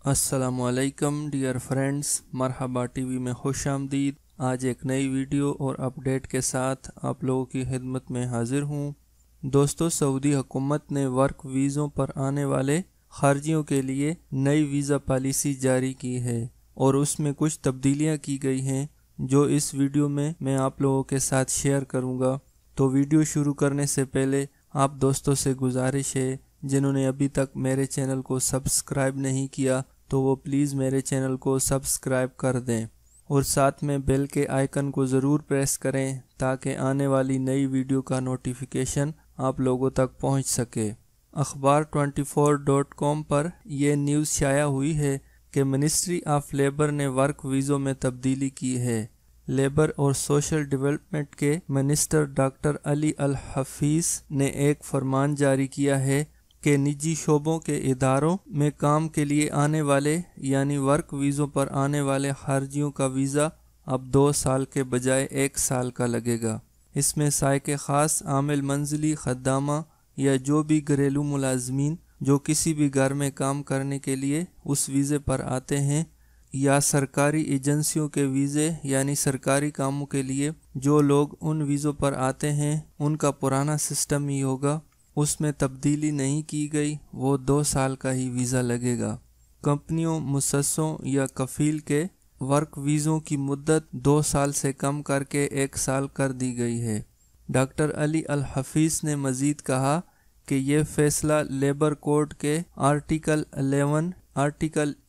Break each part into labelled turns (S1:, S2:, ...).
S1: السلام علیکم dear friends, مرحبا ٹی وی میں خوش آمدید۔ آج ایک نئی ویڈیو اور اپڈیٹ کے ساتھ آپ لوگوں کی خدمت میں حاضر ہوں۔ دوستو، سعودی حکومت نے ورک ویزوں پر آنے والے خارجیوں کے لیے نئی ویزا پالیسی جاری کی ہے اور اس میں کچھ تبدیلیاں کی گئی ہیں جو اس ویڈیو میں آپ لوگوں کے ساتھ شیئر کروں گا۔ تو ویڈیو شروع کرنے سے پہلے آپ دوستوں سے گزارش ہے جنہوں نے ابھی تک میرے چینل کو سبسکرائب نہیں کیا تو وہ پلیز میرے چینل کو سبسکرائب کر دیں اور ساتھ میں بیل کے آئیکن کو ضرور پریس کریں تاکہ آنے والی نئی ویڈیو کا نوٹیفیکیشن آپ لوگوں تک پہنچ سکے۔ اخبار24.com پر یہ نیوز شائع ہوئی ہے کہ منسٹری آف لیبر نے ورک ویزوں میں تبدیلی کی ہے۔ لیبر اور سوشل ڈیولپمنٹ کے منسٹر ڈاکٹر علی الحفیظ نے ایک فرمان جاری کیا ہے کہ نجی شعبوں کے اداروں میں کام کے لیے آنے والے یعنی ورک ویزوں پر آنے والے خارجیوں کا ویزا اب 2 سال کے بجائے 1 سال کا لگے گا۔ اس میں سائق خاص، عامل منزلی، خدامہ یا جو بھی گھریلو ملازمین جو کسی بھی گھر میں کام کرنے کے لیے اس ویزے پر آتے ہیں، یا سرکاری ایجنسیوں کے ویزے یعنی سرکاری کاموں کے لیے جو لوگ ان ویزوں پر آتے ہیں ان کا پرانا سسٹم ہی ہوگا، اس میں تبدیلی نہیں کی گئی، وہ 2 سال کا ہی ویزا لگے گا۔ کمپنیوں، مؤسسوں یا کفیل کے ورک ویزوں کی مدت 2 سال سے کم کر کے 1 سال کر دی گئی ہے۔ ڈاکٹر علی الحفیظ نے مزید کہا کہ یہ فیصلہ لیبر کوڈ کے آرٹیکل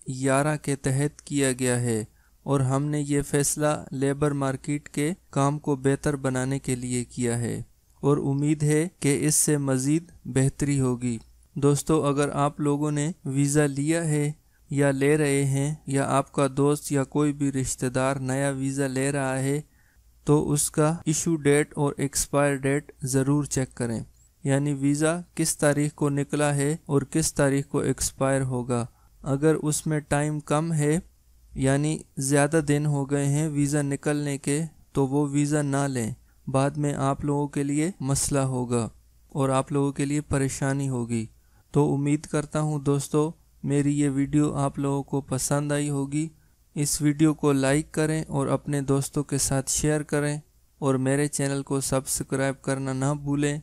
S1: 11 کے تحت کیا گیا ہے اور ہم نے یہ فیصلہ لیبر مارکیٹ کے کام کو بہتر بنانے کے لیے کیا ہے اور امید ہے کہ اس سے مزید بہتری ہوگی۔ دوستو، اگر آپ لوگوں نے ویزا لیا ہے یا لے رہے ہیں یا آپ کا دوست یا کوئی بھی رشتہ دار نیا ویزا لے رہا ہے تو اس کا ایشو ڈیٹ اور ایکسپائر ڈیٹ ضرور چیک کریں، یعنی ویزا کس تاریخ کو نکلا ہے اور کس تاریخ کو ایکسپائر ہوگا۔ اگر اس میں ٹائم کم ہے یعنی زیادہ دن ہو گئے ہیں ویزا نکلنے کے تو وہ ویزا نہ لیں، بعد میں آپ لوگوں کے لیے مسئلہ ہوگا اور آپ لوگوں کے لیے پریشانی ہوگی۔ تو امید کرتا ہوں دوستو میری یہ ویڈیو آپ لوگوں کو پسند آئی ہوگی۔ اس ویڈیو کو لائک کریں اور اپنے دوستوں کے ساتھ شیئر کریں اور میرے چینل کو سبسکرائب کرنا نہ بھولیں۔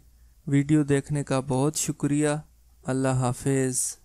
S1: ویڈیو دیکھنے کا بہت شکریہ۔ اللہ حافظ۔